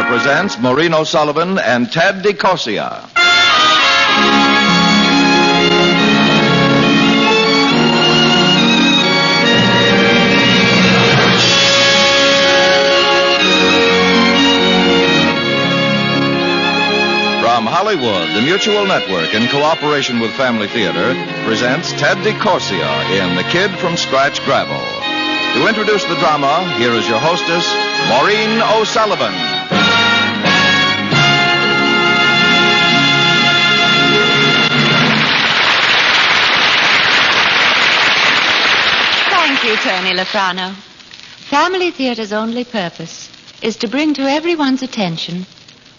Theater presents Maureen O'Sullivan and Ted DeCorsia. From Hollywood, the Mutual Network, in cooperation with Family Theater, presents Ted DeCorsia in The Kid from Scratch Gravel. To introduce the drama, here is your hostess, Maureen O'Sullivan. Thank you, Tony Lafrano. Family Theater's only purpose is to bring to everyone's attention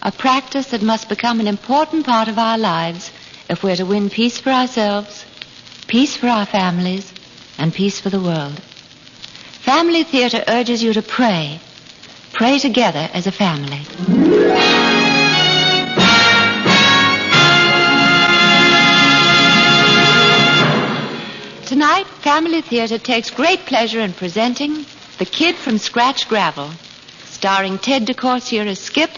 a practice that must become an important part of our lives if we're to win peace for ourselves, peace for our families, and peace for the world. Family Theater urges you to pray. Pray together as a family. Tonight, Family Theater takes great pleasure in presenting The Kid from Scratch Gravel, starring Ted DeCorsia as Skip,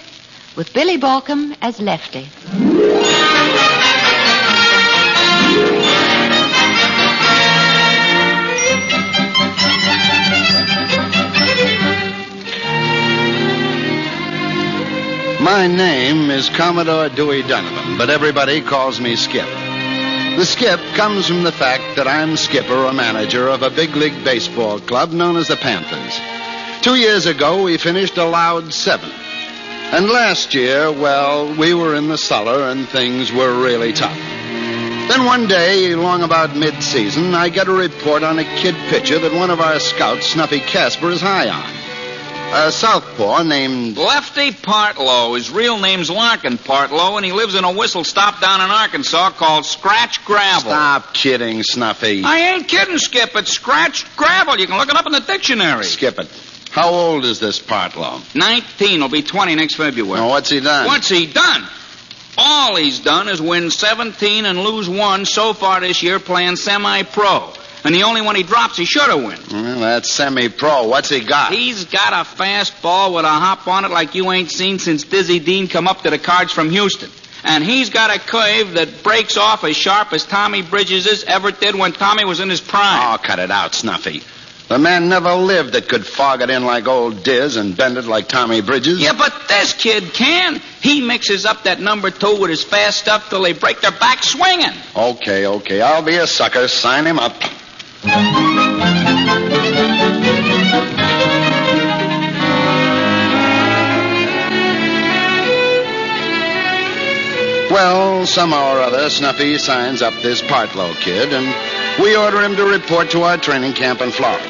with Billy Balcom as Lefty. My name is Commodore Dewey Donovan, but everybody calls me Skip. The Skip comes from the fact that I'm skipper or manager of a big league baseball club known as the Panthers. 2 years ago, we finished a loud 7th. And last year, well, we were in the cellar and things were really tough. Then one day, along about mid-season, I get a report on a kid pitcher that one of our scouts, Snuffy Casper, is high on. A southpaw named Lefty Partlow. His real name's Larkin Partlow, and he lives in a whistle stop down in Arkansas called Scratch Gravel. Stop kidding, Snuffy. I ain't kidding, Skip. It's Scratch Gravel. You can look it up in the dictionary. Skip it. How old is this Partlow? 19. He'll be 20 next February. Well, what's he done? What's he done? All he's done is win 17 and lose 1 so far this year playing semi-pro. And the only one he drops, he should have won. Well, that's semi-pro. What's he got? He's got a fastball with a hop on it like you ain't seen since Dizzy Dean come up to the Cards from Houston. And he's got a curve that breaks off as sharp as Tommy Bridges' ever did when Tommy was in his prime. Oh, cut it out, Snuffy. The man never lived that could fog it in like old Diz and bend it like Tommy Bridges. Yeah, but this kid can. He mixes up that number 2 with his fast stuff till they break their back swinging. Okay. I'll be a sucker. Sign him up. Well, somehow or other, Snuffy signs up this Partlow kid, and we order him to report to our training camp in Florida.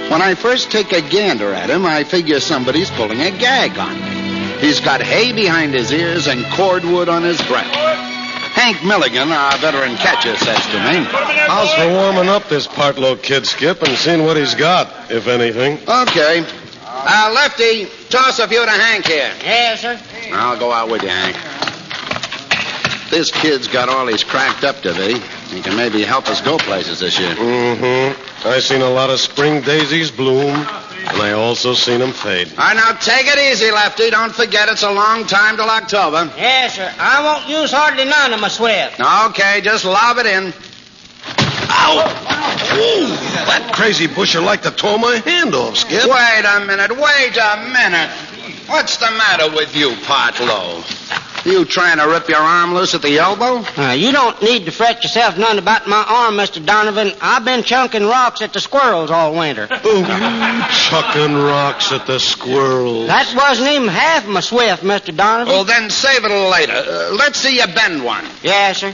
When I first take a gander at him, I figure somebody's pulling a gag on me. He's got hay behind his ears and cordwood on his breath. Hank Milligan, our veteran catcher, says to me, "How's for warming up this Partlow kid, Skip, and seeing what he's got, if anything?" Okay. Lefty, toss a few to Hank here. Yes, sir. I'll go out with you, Hank. This kid's got all he's cracked up to be. He can maybe help us go places this year. Mm-hmm. I seen a lot of spring daisies bloom, and I also seen them fade. All right, now take it easy, Lefty. Don't forget it's a long time till October. Yes, sir. I won't use hardly none of my swift. Okay, just lob it in. Ow! Ooh, that crazy busher like to tore my hand off, Skip. Wait a minute. What's the matter with you, Partlow? You trying to rip your arm loose at the elbow? You don't need to fret yourself none about my arm, Mr. Donovan. I've been chunking rocks at the squirrels all winter. Chucking rocks at the squirrels. That wasn't even half of my swift, Mr. Donovan. Well, then save it later. Let's see you bend one. Yes, sir.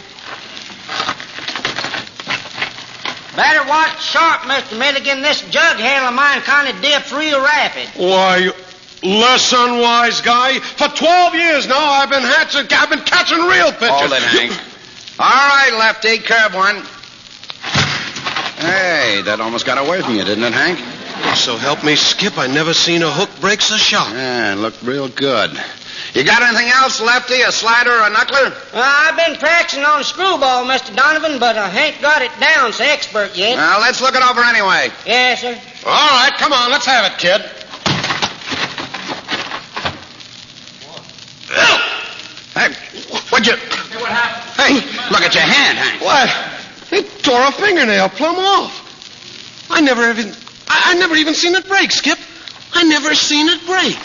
Better watch sharp, Mr. Milligan. This jug handle of mine kind of dips real rapid. Why, less unwise guy. For 12 years now, I've been catching real pitches. Hold it, Hank. All right, Lefty, curve one. Hey, that almost got away from you, didn't it, Hank? So help me, Skip, I never seen a hook break so sharp. Yeah, it looked real good. You got anything else, Lefty? A slider or a knuckler? I've been practicing on a screwball, Mr. Donovan, but I ain't got it down so expert yet. Well, let's look it over anyway. Yes, sir. All right, come on, let's have it, kid. What'd you... Hey, what happened? Hey, look at your hand, Hank. What? It tore a fingernail plumb off. I never even seen it break, Skip. I never seen it break.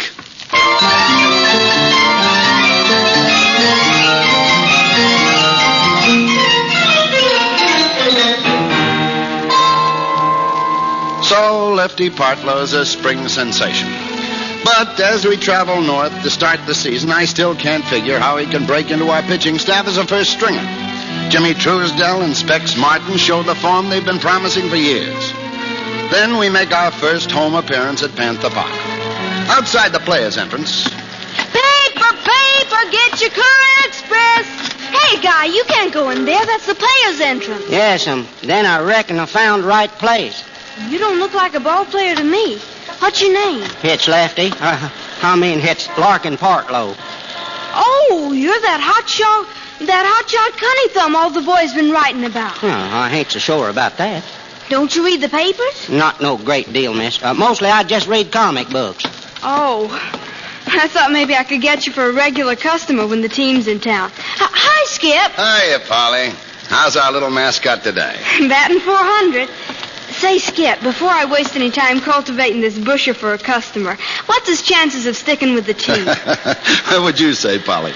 So, Lefty Partlow's a spring sensation. But as we travel north to start the season, I still can't figure how he can break into our pitching staff as a first stringer. Jimmy Truesdell and Specs Martin show the form they've been promising for years. Then we make our first home appearance at Panther Park. Outside the players' entrance... Paper, get your Courier Express. Hey, Guy, you can't go in there. That's the players' entrance. Yes, then I reckon I found the right place. You don't look like a ball player to me. What's your name? It's Lefty. It's Larkin Partlow. Oh, you're that hotshot Cunny Thumb all the boys been writing about. Oh, I ain't so sure about that. Don't you read the papers? Not no great deal, miss. Mostly I just read comic books. Oh, I thought maybe I could get you for a regular customer when the team's in town. Hi, Skip. Hiya, Polly. How's our little mascot today? Batting 400. Say, Skip, before I waste any time cultivating this busher for a customer, what's his chances of sticking with the team? What would you say, Polly?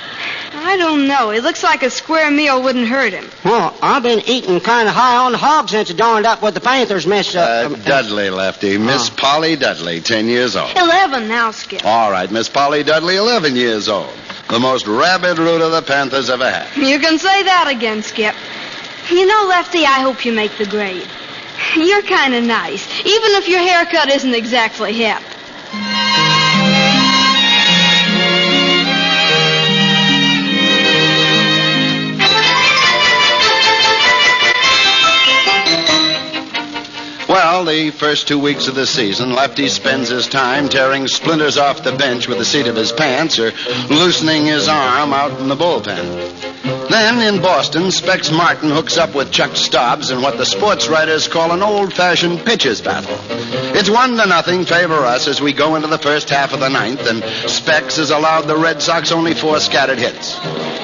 I don't know. It looks like a square meal wouldn't hurt him. Well, I've been eating kind of high on the hog since I joined up with the Panthers, Miss... Dudley, Lefty. Miss Polly Dudley, 10 years old. 11 now, Skip. All right, Miss Polly Dudley, 11 years old. The most rabid rooter the Panthers ever had. You can say that again, Skip. You know, Lefty, I hope you make the grade. You're kind of nice, even if your haircut isn't exactly hip. Well, the first 2 weeks of the season, Lefty spends his time tearing splinters off the bench with the seat of his pants or loosening his arm out in the bullpen. Then, in Boston, Specs Martin hooks up with Chuck Stobbs in what the sports writers call an old-fashioned pitcher's battle. It's 1-0 favor us as we go into the first half of the ninth, and Specs has allowed the Red Sox only 4 scattered hits.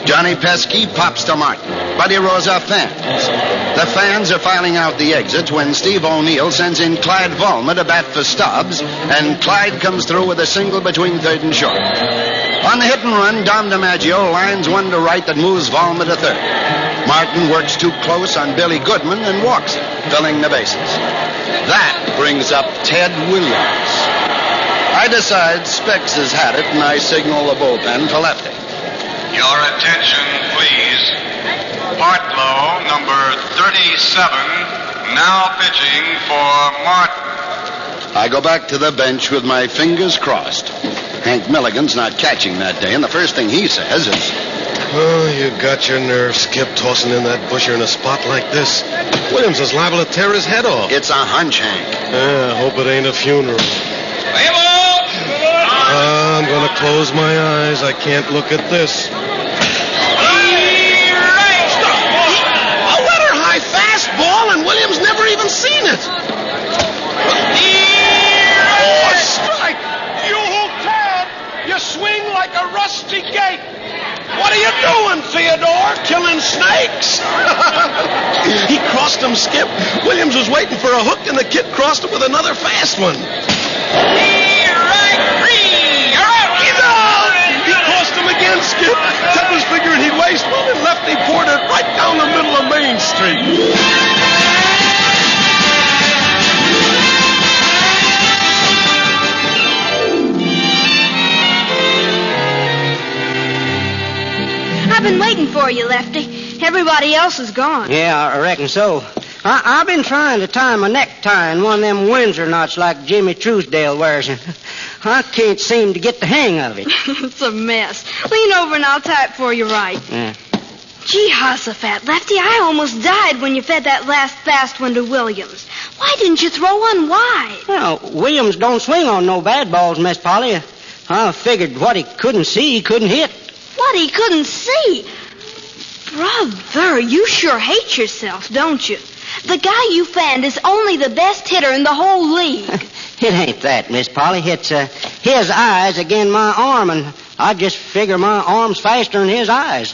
Johnny Pesky pops to Martin. Buddy Rosa fans. The fans are filing out the exits when Steve O'Neill sends in Clyde Vollmer to bat for Stobbs, and Clyde comes through with a single between third and short. On the hit and run, Dom DiMaggio lines one to right that moves Vollmer to third. Martin works too close on Billy Goodman and walks him, filling the bases. That brings up Ted Williams. I decide Specs has had it, and I signal the bullpen for Lefty. Your attention, please. Partlow, number 37, now pitching for Martin. I go back to the bench with my fingers crossed. Hank Milligan's not catching that day, and the first thing he says is... Oh, you got your nerve, Skip, tossing in that busher in a spot like this. Williams is liable to tear his head off. It's a hunch, Hank. I hope it ain't a funeral. I'm going to close my eyes. I can't look at this. A letter-high fastball, and Williams never even seen it. Oh, strike! You Ted! You swing like a rusty gate. What are you doing, Theodore? Killing snakes? He crossed him, Skip. Williams was waiting for a hook, and the kid crossed him with another fast one. He's out! He crossed him again, Skip. Ted was figuring he'd waste one, and Lefty poured it right down the middle of Main Street. I've been waiting for you, Lefty. Everybody else is gone. Yeah, I reckon so. I've been trying to tie my necktie in one of them Windsor knots like Jimmy Truesdale wears. I can't seem to get the hang of it. It's a mess. Lean over and I'll tie it for you right. Yeah. Gee, Hossafat, Lefty, I almost died when you fed that last fast one to Williams. Why didn't you throw one wide? Well, Williams don't swing on no bad balls, Miss Polly. I figured what he couldn't see, he couldn't hit. What he couldn't see? Brother, you sure hate yourself, don't you? The guy you fanned is only the best hitter in the whole league. It ain't that, Miss Polly. It's his eyes again my arm, and I just figure my arm's faster than his eyes.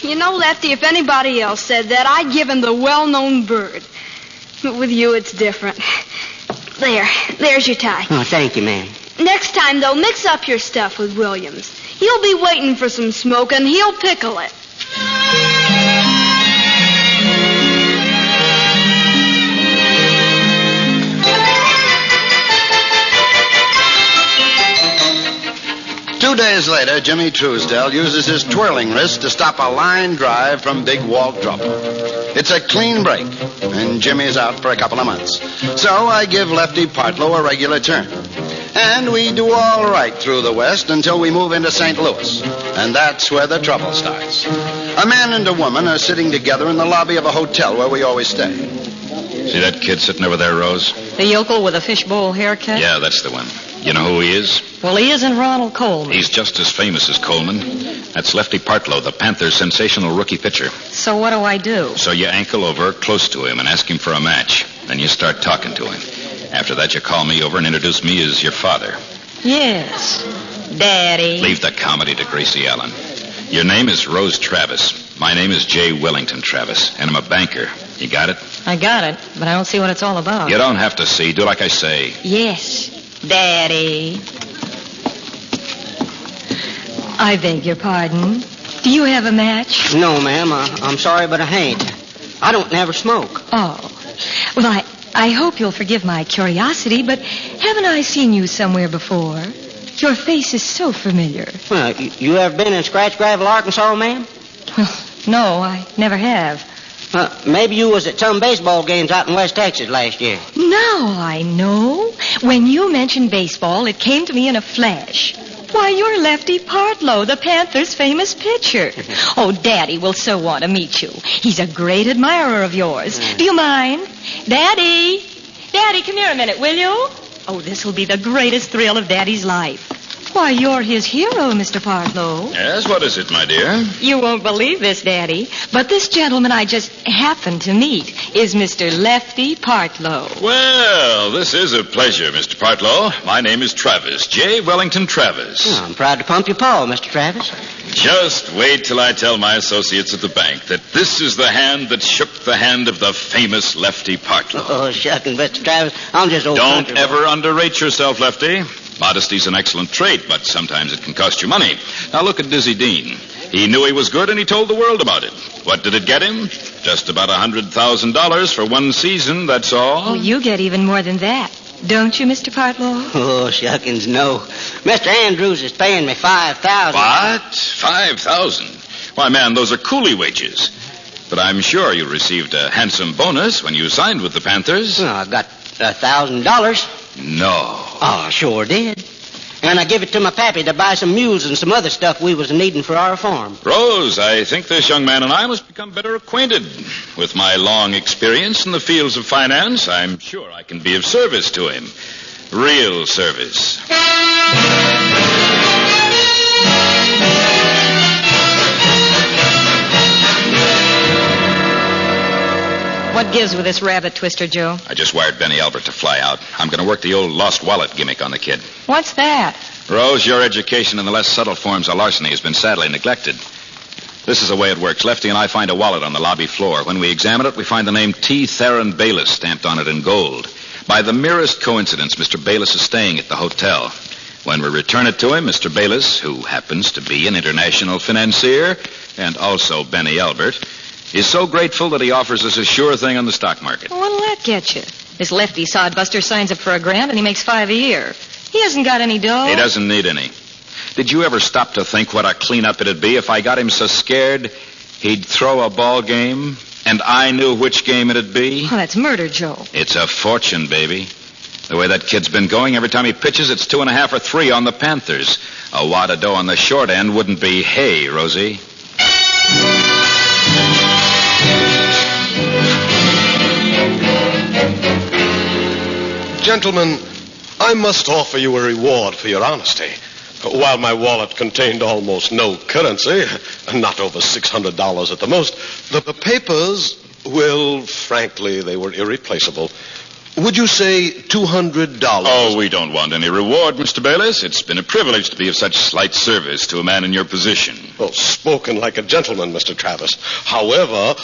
You know, Lefty, if anybody else said that, I'd give him the well-known bird. But with you, it's different. There's your tie. Oh, thank you, ma'am. Next time, though, mix up your stuff with Williams. He'll be waiting for some smoke, and he'll pickle it. 2 days later, Jimmy Truesdell uses his twirling wrist to stop a line drive from Big Walt Trouble. It's a clean break, and Jimmy's out for a couple of months. So I give Lefty Partlow a regular turn. And we do all right through the West until we move into St. Louis. And that's where the trouble starts. A man and a woman are sitting together in the lobby of a hotel where we always stay. See that kid sitting over there, Rose? The yokel with a fishbowl haircut? Yeah, that's the one. You know who he is? Well, he isn't Ronald Coleman. He's just as famous as Coleman. That's Lefty Partlow, the Panthers' sensational rookie pitcher. So what do I do? So you ankle over close to him and ask him for a match. Then you start talking to him. After that, you call me over and introduce me as your father. Yes. Daddy. Leave the comedy to Gracie Allen. Your name is Rose Travis. My name is J. Wellington Travis, and I'm a banker. You got it? I got it, but I don't see what it's all about. You don't have to see. Do like I say. Yes, Daddy. I beg your pardon. Do you have a match? No, ma'am. I'm sorry, but I ain't. I don't never smoke. Oh. Well, I hope you'll forgive my curiosity, but haven't I seen you somewhere before? Your face is so familiar. Well, you ever been in Scratch Gravel, Arkansas, ma'am? No, I never have. Maybe you was at some baseball games out in West Texas last year. Now I know. When you mentioned baseball, it came to me in a flash. Why, you're Lefty Partlow, the Panthers' famous pitcher. Oh, Daddy will so want to meet you. He's a great admirer of yours. Do you mind? Daddy! Daddy, come here a minute, will you? Oh, this will be the greatest thrill of Daddy's life. Why, you're his hero, Mr. Partlow. Yes, what is it, my dear? You won't believe this, Daddy, but this gentleman I just happened to meet is Mr. Lefty Partlow. Well, this is a pleasure, Mr. Partlow. My name is Travis, J. Wellington Travis. Oh, I'm proud to pump your paw, Mr. Travis. Just wait till I tell my associates at the bank that this is the hand that shook the hand of the famous Lefty Partlow. Oh, shucking, Mr. Travis. I'm just old Don't country ever underrate yourself, Lefty. Modesty's an excellent trait, but sometimes it can cost you money. Now look at Dizzy Dean. He knew he was good, and he told the world about it. What did it get him? Just about $100,000 for one season, that's all. Oh, you get even more than that, don't you, Mr. Partlow? Oh, shuckings, no. Mr. Andrews is paying me $5,000. What? $5,000? Why, man, those are coolie wages. But I'm sure you received a handsome bonus when you signed with the Panthers. Well, I got $1,000. No. Oh, I sure did. And I give it to my pappy to buy some mules and some other stuff we was needing for our farm. Rose, I think this young man and I must become better acquainted. With my long experience in the fields of finance, I'm sure I can be of service to him. Real service. What gives with this rabbit twister, Joe? I just wired Benny Albert to fly out. I'm going to work the old lost wallet gimmick on the kid. What's that? Rose, your education in the less subtle forms of larceny has been sadly neglected. This is the way it works. Lefty and I find a wallet on the lobby floor. When we examine it, we find the name T. Theron Bayless stamped on it in gold. By the merest coincidence, Mr. Bayless is staying at the hotel. When we return it to him, Mr. Bayless, who happens to be an international financier, and also Benny Albert, is so grateful that he offers us a sure thing on the stock market. Well, what'll that get you? This Lefty sodbuster signs up for $1,000 and he makes $5 a year. He hasn't got any dough. He doesn't need any. Did you ever stop to think what a cleanup it'd be if I got him so scared he'd throw a ball game and I knew which game it'd be? Oh, that's murder, Joe. It's a fortune, baby. The way that kid's been going, every time he pitches, it's 2.5 or 3 on the Panthers. A wad of dough on the short end wouldn't be hay, Rosie. Gentlemen, I must offer you a reward for your honesty. While my wallet contained almost no currency, not over $600 at the most, the papers, well, frankly, they were irreplaceable. Would you say $200? Oh, we don't want any reward, Mr. Bayless. It's been a privilege to be of such slight service to a man in your position. Well, spoken like a gentleman, Mr. Travis. However,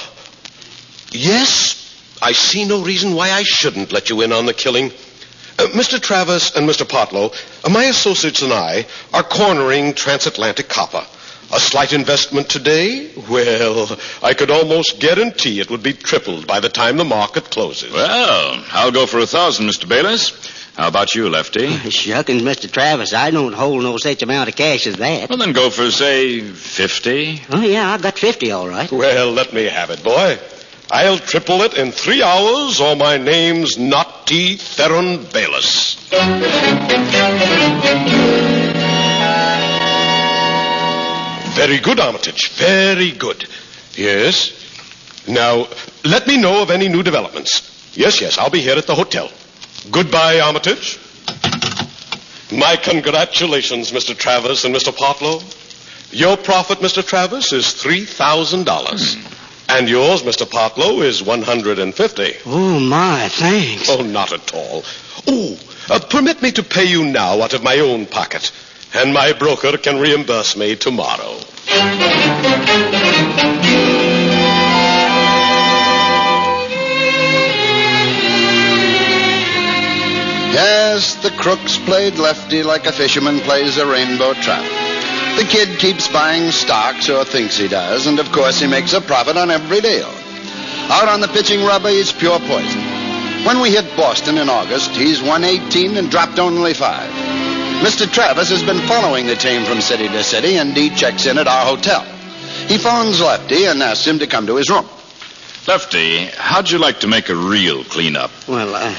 yes, I see no reason why I shouldn't let you in on the killing. Mr. Travis and Mr. Partlow, my associates and I are cornering Transatlantic Copper. A slight investment today? Well, I could almost guarantee it would be tripled by the time the market closes. Well, I'll go for 1,000, Mr. Bayless. How about you, Lefty? Shuckins, Mr. Travis, I don't hold no such amount of cash as that. Well, then go for, say, 50. Oh, yeah, I got 50, all right. Well, let me have it, boy. I'll triple it in 3 hours, or my name's not T. Theron Bayless. Very good, Armitage. Very good. Yes. Now, let me know of any new developments. Yes, I'll be here at the hotel. Goodbye, Armitage. My congratulations, Mr. Travis and Mr. Partlow. Your profit, Mr. Travis, is $3,000. And yours, Mr. Partlow, is $150. Oh, my, thanks. Oh, not at all. Permit me to pay you now out of my own pocket. And my broker can reimburse me tomorrow. Yes, the crooks played Lefty like a fisherman plays a rainbow trout. The kid keeps buying stocks, or thinks he does, and of course he makes a profit on every deal. Out on the pitching rubber, he's pure poison. When we hit Boston in August, he's won 18 and dropped only 5. Mr. Travis has been following the team from city to city, and he checks in at our hotel. He phones Lefty and asks him to come to his room. Lefty, how'd you like to make a real cleanup? Well,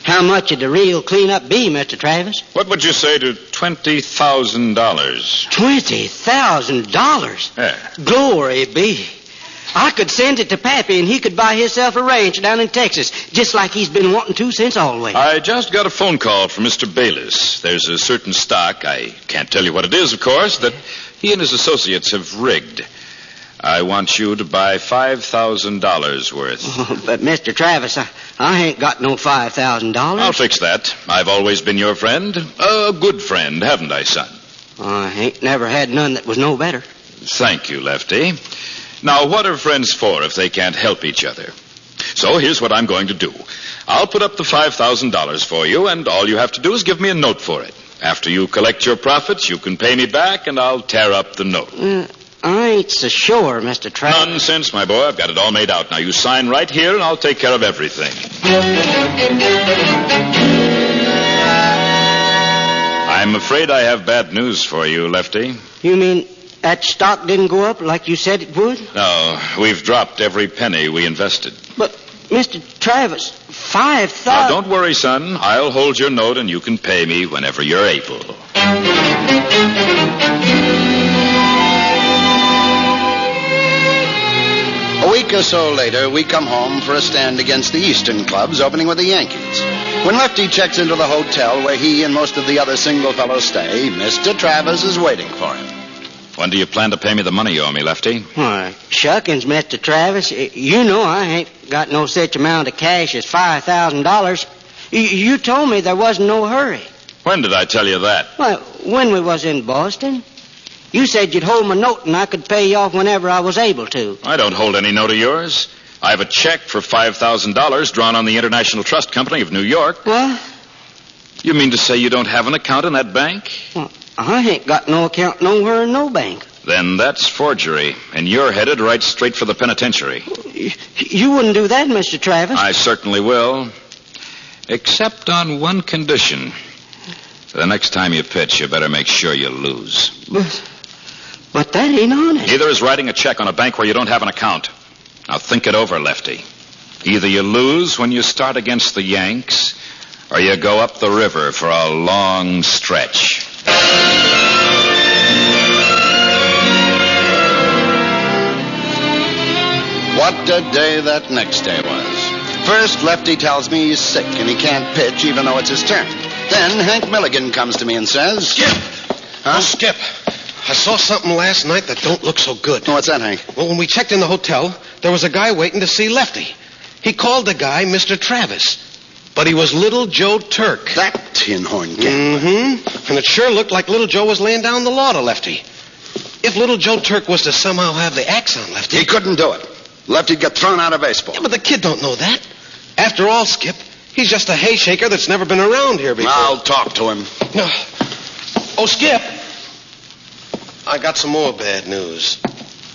how much would the real cleanup be, Mr. Travis? What would you say to $20,000? $20,000? Yeah. Glory be. I could send it to Pappy, and he could buy himself a ranch down in Texas, just like he's been wanting to since always. I just got a phone call from Mr. Bayless. There's a certain stock, I can't tell you what it is, of course, that he and his associates have rigged. I want you to buy $5,000 worth. Oh, but, Mr. Travis, I ain't got no $5,000. I'll fix that. I've always been your friend. A good friend, haven't I, son? I ain't never had none that was no better. Thank you, Lefty. Now, what are friends for if they can't help each other? So here's what I'm going to do. I'll put up the $5,000 for you, and all you have to do is give me a note for it. After you collect your profits, you can pay me back, and I'll tear up the note. I ain't so sure, Mr. Travis. Nonsense, my boy. I've got it all made out. Now, you sign right here, and I'll take care of everything. I'm afraid I have bad news for you, Lefty. You mean that stock didn't go up like you said it would? No, we've dropped every penny we invested. But, Mr. Travis, $5,000... Now, don't worry, son. I'll hold your note, and you can pay me whenever you're able. A week or so later, we come home for a stand against the Eastern clubs, opening with the Yankees. When Lefty checks into the hotel where he and most of the other single fellows stay, Mr. Travis is waiting for him. When do you plan to pay me the money you owe me, Lefty? Why, shuckins, Mr. Travis. You know I ain't got no such amount of cash as $5,000. You told me there wasn't no hurry. When did I tell you that? Well, when we was in Boston. You said you'd hold my note and I could pay you off whenever I was able to. I don't hold any note of yours. I have a check for $5,000 drawn on the International Trust Company of New York. What? You mean to say you don't have an account in that bank? Well, I ain't got no account nowhere in no bank. Then that's forgery, and you're headed right straight for the penitentiary. You wouldn't do that, Mr. Travis. I certainly will. Except on one condition. The next time you pitch, you better make sure you lose. But that ain't honest. Neither is writing a check on a bank where you don't have an account. Now think it over, Lefty. Either you lose when you start against the Yanks, or you go up the river for a long stretch. What a day that next day was. First, Lefty tells me he's sick and he can't pitch even though it's his turn. Then Hank Milligan comes to me and says... Skip! Huh? Oh, Skip. I saw something last night that don't look so good. Oh, what's that, Hank? Well, when we checked in the hotel, there was a guy waiting to see Lefty. He called the guy Mr. Travis. But he was Little Joe Turk. That tin horn gambler. Mm-hmm. And it sure looked like Little Joe was laying down the law to Lefty. If Little Joe Turk was to somehow have the axe on Lefty... He couldn't do it. Lefty'd get thrown out of baseball. Yeah, but the kid don't know that. After all, Skip, he's just a hay shaker that's never been around here before. I'll talk to him. No. Oh, Skip. I got some more bad news.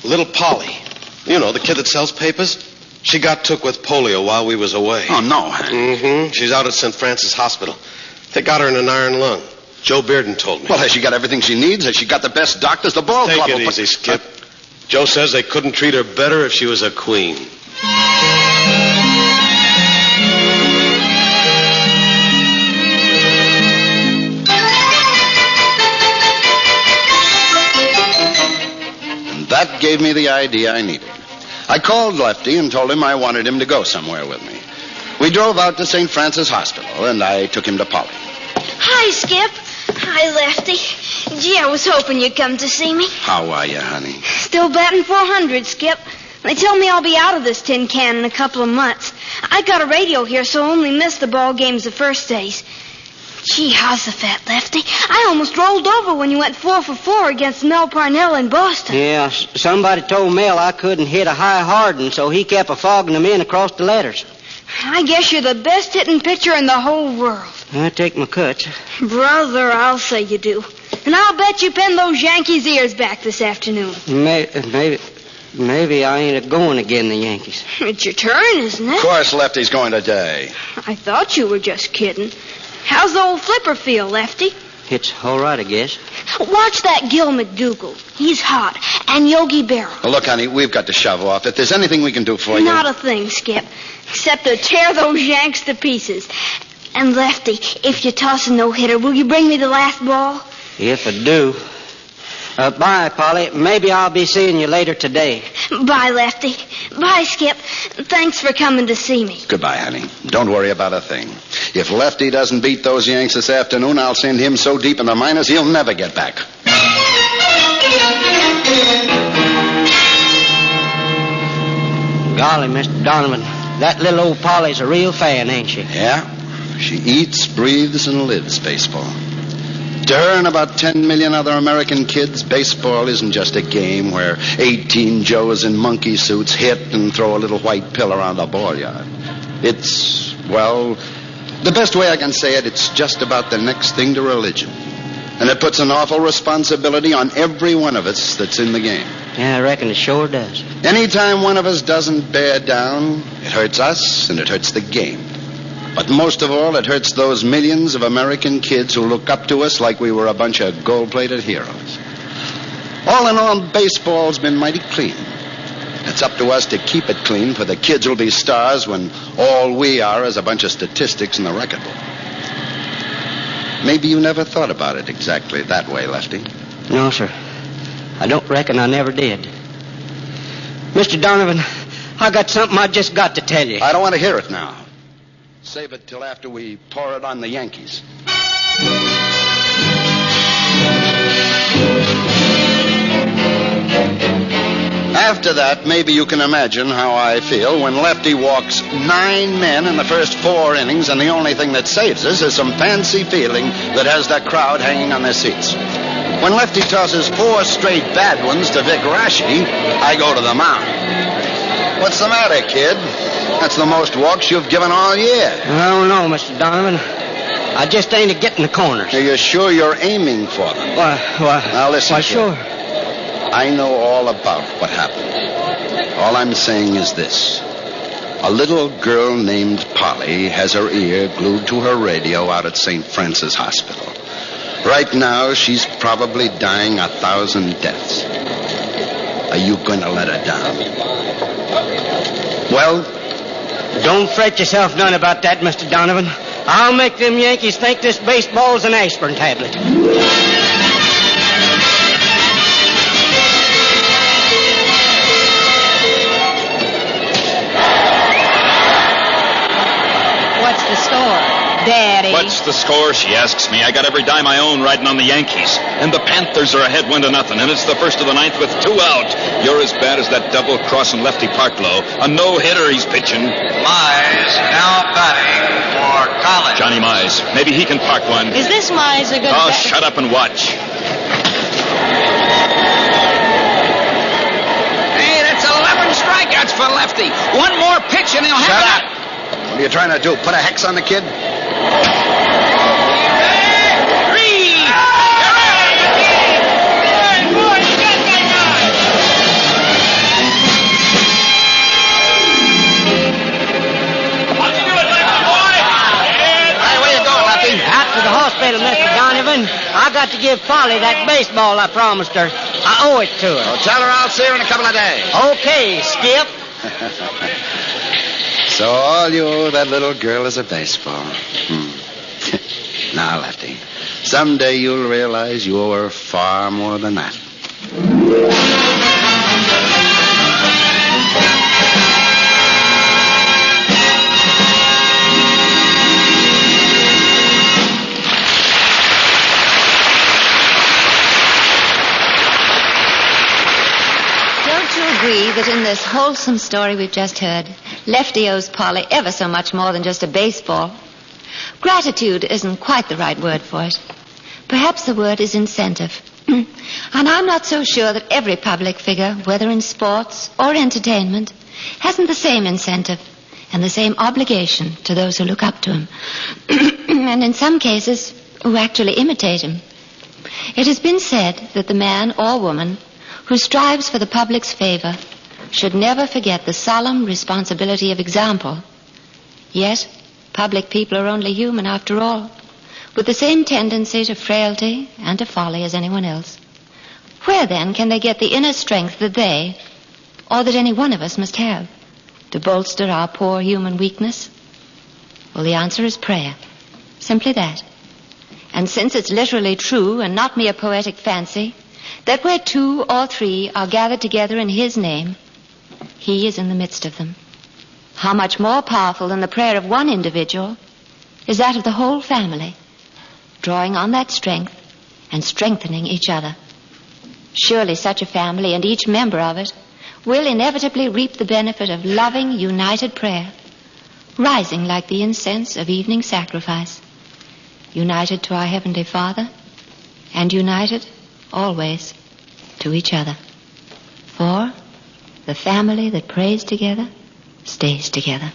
Little Polly, you know, the kid that sells papers, she got took with polio while we was away. Oh, no. Mm-hmm. She's out at St. Francis Hospital. They got her in an iron lung. Joe Bearden told me. Well, has she got everything she needs? Has she got the best doctors? The ball club... Take it easy, Skip. Joe says they couldn't treat her better if she was a queen. And that gave me the idea I needed. I called Lefty and told him I wanted him to go somewhere with me. We drove out to St. Francis Hospital, and I took him to Polly. Hi, Skip. Hi, Lefty. Gee, I was hoping you'd come to see me. How are you, honey? Still batting .400, Skip. They tell me I'll be out of this tin can in a couple of months. I got a radio here, so I only missed the ball games the first days. Gee, how's the fat, Lefty? I almost rolled over when you went 4 for 4 against Mel Parnell in Boston. Yeah, somebody told Mel I couldn't hit a high hard, and so he kept fogging them in across the letters. I guess you're the best hitting pitcher in the whole world. I take my cuts. Brother, I'll say you do. And I'll bet you pinned those Yankees' ears back this afternoon. Maybe I ain't going again, the Yankees. It's your turn, isn't it? Of course, Lefty's going today. I thought you were just kidding. How's the old flipper feel, Lefty? It's all right, I guess. Watch that Gil McDougal. He's hot. And Yogi Berra. Well, look, honey, we've got to shove off. If there's anything we can do for you... Not a thing, Skip. Except to tear those Yanks to pieces. And, Lefty, if you toss a no-hitter, will you bring me the last ball? If I do. Bye, Polly. Maybe I'll be seeing you later today. Bye, Lefty. Bye, Skip. Thanks for coming to see me. Goodbye, honey. Don't worry about a thing. If Lefty doesn't beat those Yanks this afternoon, I'll send him so deep in the minors he'll never get back. Golly, Mr. Donovan, that little old Polly's a real fan, ain't she? Yeah. She eats, breathes, and lives baseball. To her and about 10 million other American kids, baseball isn't just a game where 18 Joes in monkey suits hit and throw a little white pill around a ball yard. It's, well, the best way I can say it, it's just about the next thing to religion. And it puts an awful responsibility on every one of us that's in the game. Yeah, I reckon it sure does. Anytime one of us doesn't bear down, it hurts us and it hurts the game. But most of all, it hurts those millions of American kids who look up to us like we were a bunch of gold-plated heroes. All in all, baseball's been mighty clean. It's up to us to keep it clean, for the kids will be stars when all we are is a bunch of statistics in the record book. Maybe you never thought about it exactly that way, Lefty. No, sir. I don't reckon I never did. Mr. Donovan, I got something I just got to tell you. I don't want to hear it now. Save it till after we pour it on the Yankees. After that, maybe you can imagine how I feel when Lefty walks 9 men in the first 4 innings, and the only thing that saves us is some fancy feeling that has the crowd hanging on their seats. When Lefty tosses 4 straight bad ones to Vic Rashi, I go to the mound. What's the matter, kid? That's the most walks you've given all year. I don't know, Mr. Donovan. I just ain't getting the corners. Are you sure you're aiming for them? Why, now listen, why, kid. sure. I know all about what happened. All I'm saying is this. A little girl named Polly has her ear glued to her radio out at St. Francis Hospital. Right now, she's probably dying 1,000 deaths. Are you going to let her down? Well, don't fret yourself none about that, Mr. Donovan. I'll make them Yankees think this baseball's an aspirin tablet. What's the score? Daddy. What's the score, she asks me. I got every dime I own riding on the Yankees. And the Panthers are ahead 1-0, and it's the first of the ninth with 2 out. You're as bad as that double-crossing lefty Partlow. A no-hitter he's pitching. Mize now batting for College. Johnny Mize. Maybe he can park one. Is this Mize a good Oh, bat? shut up and watch. Hey, that's 11 strikeouts for Lefty. One more pitch and he'll have Shut it. up. What are you trying to do? Put a hex on the kid? Out to the hospital, Mr. Donovan. I got to give Polly that baseball I promised her. I owe it to her. Well, tell her I'll see her in a couple of days. Okay, Skip. So all you owe that little girl is a baseball. Now, Lefty, someday you'll realize you owe her far more than that. Agree that in this wholesome story we've just heard, Lefty owes Polly ever so much more than just a baseball. Gratitude isn't quite the right word for it. Perhaps the word is incentive. And I'm not so sure that every public figure, whether in sports or entertainment, hasn't the same incentive and the same obligation to those who look up to him. And in some cases, who actually imitate him. It has been said that the man or woman who strives for the public's favor should never forget the solemn responsibility of example. Yet, public people are only human after all, with the same tendency to frailty and to folly as anyone else. Where, then, can they get the inner strength that they, or that any one of us must have, to bolster our poor human weakness? Well, the answer is prayer. Simply that. And since it's literally true and not mere poetic fancy, that where 2 or 3 are gathered together in His name, He is in the midst of them. How much more powerful than the prayer of one individual is that of the whole family, drawing on that strength and strengthening each other. Surely such a family and each member of it will inevitably reap the benefit of loving, united prayer, rising like the incense of evening sacrifice, united to our Heavenly Father and united always to each other. For the family that prays together stays together.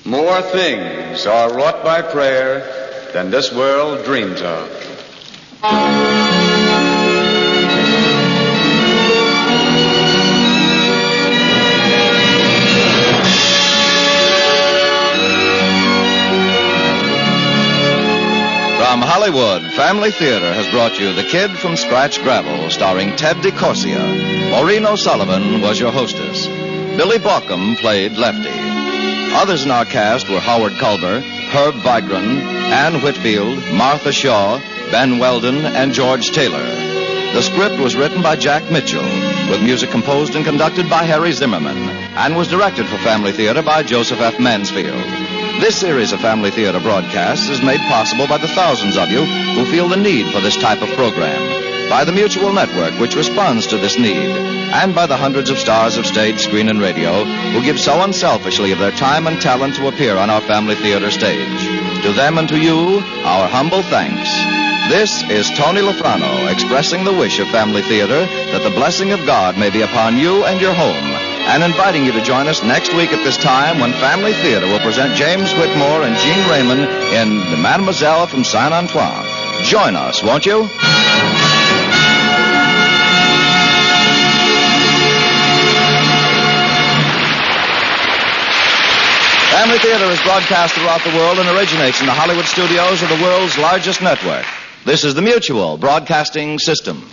More things are wrought by prayer than this world dreams of. From Hollywood, Family Theater has brought you The Kid from Scratch Gravel, starring Ted DeCorsia. Maureen O'Sullivan was your hostess. Billy Baucom played Lefty. Others in our cast were Howard Culber, Herb Vigran, Ann Whitfield, Martha Shaw, Ben Weldon, and George Taylor. The script was written by Jack Mitchell, with music composed and conducted by Harry Zimmerman, and was directed for Family Theater by Joseph F. Mansfield. This series of Family Theater broadcasts is made possible by the thousands of you who feel the need for this type of program, by the Mutual Network, which responds to this need, and by the hundreds of stars of stage, screen, and radio who give so unselfishly of their time and talent to appear on our Family Theater stage. To them and to you, our humble thanks. This is Tony Lafrano expressing the wish of Family Theater that the blessing of God may be upon you and your home, and inviting you to join us next week at this time when Family Theater will present James Whitmore and Jean Raymond in Mademoiselle from Saint Antoine. Join us, won't you? Family Theater is broadcast throughout the world and originates in the Hollywood studios of the world's largest network. This is the Mutual Broadcasting System.